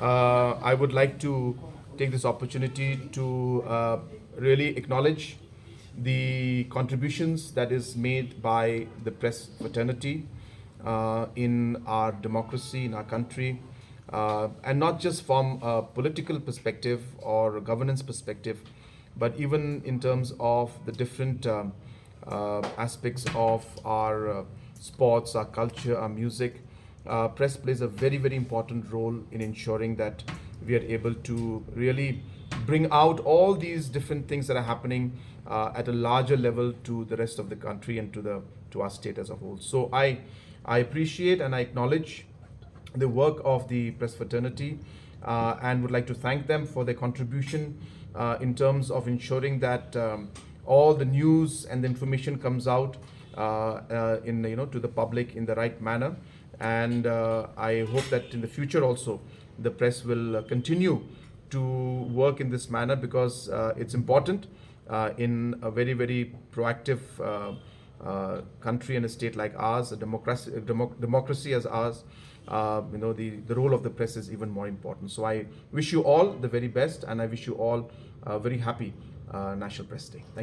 I would like to take this opportunity to really acknowledge the contributions that is made by the press fraternity in our democracy, in our country, and not just from a political perspective or a governance perspective, but even in terms of the different aspects of our sports, our culture, our music. Press plays a very, very important role in ensuring that we are able to really bring out all these different things that are happening at a larger level to the rest of the country and to our state as a whole. So I appreciate and I acknowledge the work of the press fraternity and would like to thank them for their contribution in terms of ensuring that all the news and the information comes out in to the public in the right manner. And I hope that in the future also the press will continue to work in this manner because it's important in a very, very proactive country and a state like ours, a democracy as ours. The role of the press is even more important. So I wish you all the very best, and I wish you all a very happy National Press Day. Thank you.